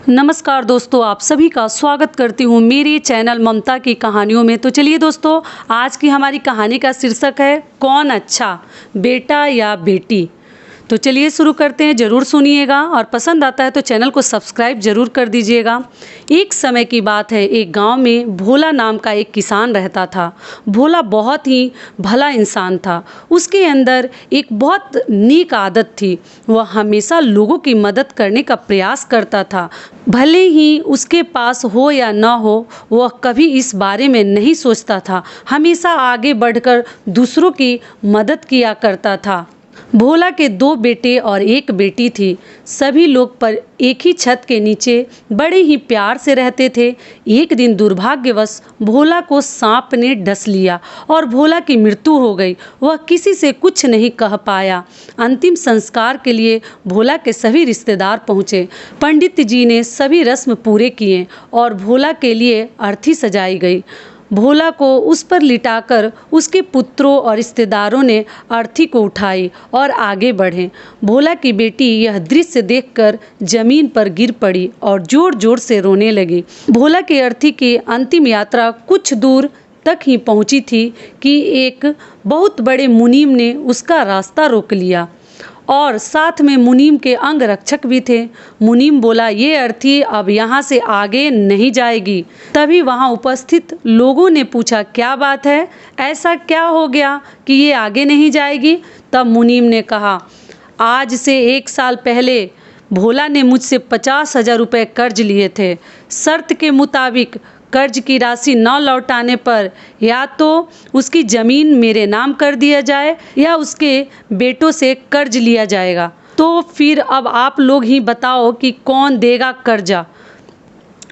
नमस्कार दोस्तों, आप सभी का स्वागत करती हूँ मेरे चैनल ममता की कहानियों में। तो चलिए दोस्तों, आज की हमारी कहानी का शीर्षक है कौन अच्छा, बेटा या बेटी। तो चलिए शुरू करते हैं। ज़रूर सुनिएगा और पसंद आता है तो चैनल को सब्सक्राइब ज़रूर कर दीजिएगा। एक समय की बात है, एक गांव में भोला नाम का एक किसान रहता था। भोला बहुत ही भला इंसान था। उसके अंदर एक बहुत नेक आदत थी। वह हमेशा लोगों की मदद करने का प्रयास करता था। भले ही उसके पास हो या ना हो, वह कभी इस बारे में नहीं सोचता था। हमेशा आगे बढ़कर दूसरों की मदद किया करता था। भोला के 2 बेटे और 1 बेटी थी। सभी लोग पर एक ही छत के नीचे बड़े ही प्यार से रहते थे। एक दिन दुर्भाग्यवश भोला को सांप ने डस लिया और भोला की मृत्यु हो गई। वह किसी से कुछ नहीं कह पाया। अंतिम संस्कार के लिए भोला के सभी रिश्तेदार पहुँचे। पंडित जी ने सभी रस्म पूरे किए और भोला के लिए अर्थी सजाई गई। भोला को उस पर लिटाकर उसके पुत्रों और रिश्तेदारों ने अर्थी को उठाई और आगे बढ़े। भोला की बेटी यह दृश्य देखकर जमीन पर गिर पड़ी और जोर जोर से रोने लगी। भोला की अर्थी की अंतिम यात्रा कुछ दूर तक ही पहुंची थी कि एक बहुत बड़े मुनीम ने उसका रास्ता रोक लिया और साथ में मुनीम के अंग रक्षक भी थे। मुनीम बोला, ये अर्थी अब यहाँ से आगे नहीं जाएगी। तभी वहाँ उपस्थित लोगों ने पूछा, क्या बात है, ऐसा क्या हो गया कि ये आगे नहीं जाएगी। तब मुनीम ने कहा, आज से 1 साल पहले भोला ने मुझसे 50,000 रुपये कर्ज लिए थे। शर्त के मुताबिक कर्ज की राशि न लौटाने पर या तो उसकी ज़मीन मेरे नाम कर दिया जाए या उसके बेटों से कर्ज लिया जाएगा। तो फिर अब आप लोग ही बताओ कि कौन देगा कर्जा।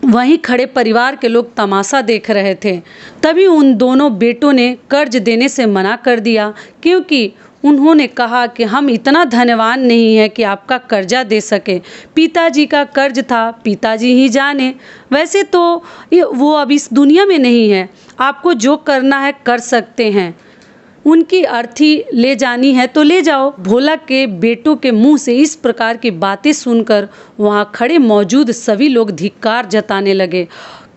वहीं खड़े परिवार के लोग तमाशा देख रहे थे। तभी उन दोनों बेटों ने कर्ज देने से मना कर दिया, क्योंकि उन्होंने कहा कि हम इतना धनवान नहीं है कि आपका कर्जा दे सके। पिताजी का कर्ज था, पिताजी ही जाने। वैसे तो वो अब इस दुनिया में नहीं है। आपको जो करना है कर सकते हैं। उनकी अर्थी ले जानी है तो ले जाओ। भोला के बेटों के मुंह से इस प्रकार की बातें सुनकर वहां खड़े मौजूद सभी लोग धिक्कार जताने लगे।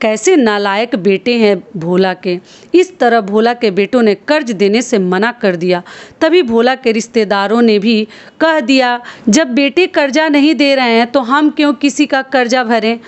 कैसे नालायक बेटे हैं भोला के। इस तरह भोला के बेटों ने कर्ज देने से मना कर दिया। तभी भोला के रिश्तेदारों ने भी कह दिया, जब बेटे कर्जा नहीं दे रहे हैं तो हम क्यों किसी का कर्जा भरें।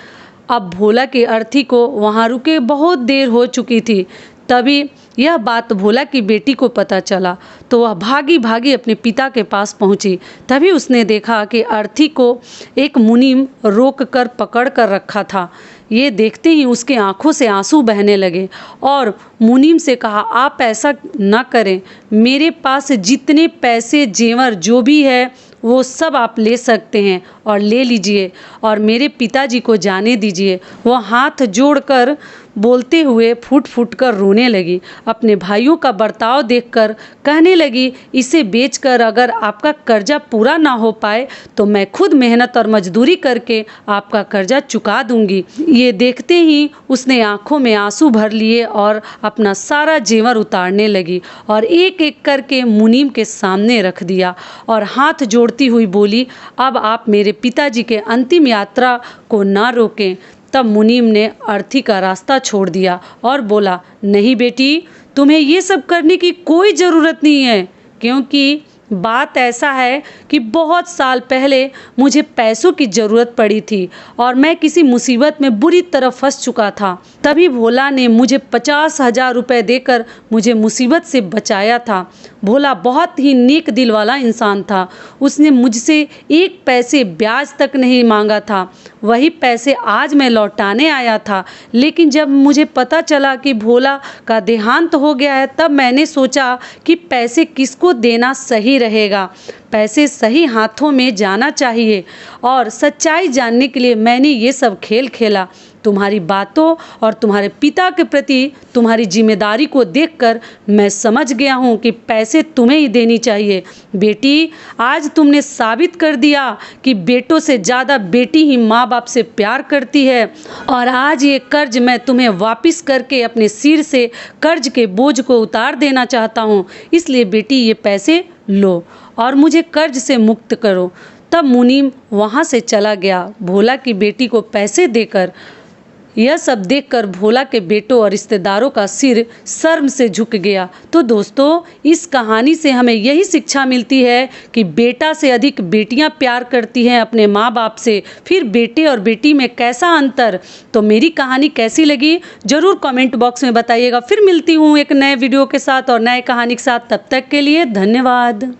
अब भोला की अर्थी को वहां रुके बहुत देर हो चुकी थी। तभी यह बात भोला की बेटी को पता चला तो वह भागी भागी अपने पिता के पास पहुंची। तभी उसने देखा कि अर्थी को एक मुनीम रोक कर पकड़ कर रखा था। ये देखते ही उसके आंखों से आंसू बहने लगे और मुनीम से कहा, आप ऐसा न करें। मेरे पास जितने पैसे जेवर जो भी है वो सब आप ले सकते हैं और ले लीजिए और मेरे पिताजी को जाने दीजिए। वह हाथ जोड़कर बोलते हुए फूट फूट कर रोने लगी। अपने भाइयों का बर्ताव देखकर कहने लगी, इसे बेचकर अगर आपका कर्जा पूरा ना हो पाए तो मैं खुद मेहनत और मजदूरी करके आपका कर्जा चुका दूंगी। ये देखते ही उसने आंखों में आंसू भर लिए और अपना सारा जेवर उतारने लगी और एक एक करके मुनीम के सामने रख दिया और हाथ जोड़ती हुई बोली, अब आप मेरे पिताजी के अंतिम यात्रा को ना रोकें। तब मुनीम ने अर्थी का रास्ता छोड़ दिया और बोला, नहीं बेटी, तुम्हें ये सब करने की कोई ज़रूरत नहीं है, क्योंकि बात ऐसा है कि बहुत साल पहले मुझे पैसों की ज़रूरत पड़ी थी और मैं किसी मुसीबत में बुरी तरह फंस चुका था। तभी भोला ने मुझे 50,000 रुपये देकर मुझे मुसीबत से बचाया था। भोला बहुत ही नेक दिल वाला इंसान था। उसने मुझसे 1 पैसे ब्याज तक नहीं मांगा था। वही पैसे आज मैं लौटाने आया था, लेकिन जब मुझे पता चला कि भोला का देहांत हो गया है तब मैंने सोचा कि पैसे किसको देना सही रहेगा। पैसे सही हाथों में जाना चाहिए और सच्चाई जानने के लिए मैंने ये सब खेल खेला। तुम्हारी बातों और तुम्हारे पिता के प्रति तुम्हारी जिम्मेदारी को देखकर मैं समझ गया हूँ कि पैसे तुम्हें ही देनी चाहिए। बेटी, आज तुमने साबित कर दिया कि बेटों से ज़्यादा बेटी ही माँ बाप से प्यार करती है और आज ये कर्ज मैं तुम्हें वापस करके अपने सिर से कर्ज के बोझ को उतार देना चाहता हूँ। इसलिए बेटी, ये पैसे लो और मुझे कर्ज से मुक्त करो। तब मुनीम वहाँ से चला गया। भोला की बेटी को पैसे देकर यह सब देखकर भोला के बेटों और रिश्तेदारों का सिर शर्म से झुक गया। तो दोस्तों, इस कहानी से हमें यही शिक्षा मिलती है कि बेटा से अधिक बेटियां प्यार करती हैं अपने माँ बाप से, फिर बेटे और बेटी में कैसा अंतर। तो मेरी कहानी कैसी लगी ज़रूर कमेंट बॉक्स में बताइएगा। फिर मिलती हूँ एक नए वीडियो के साथ और नए कहानी के साथ। तब तक के लिए धन्यवाद।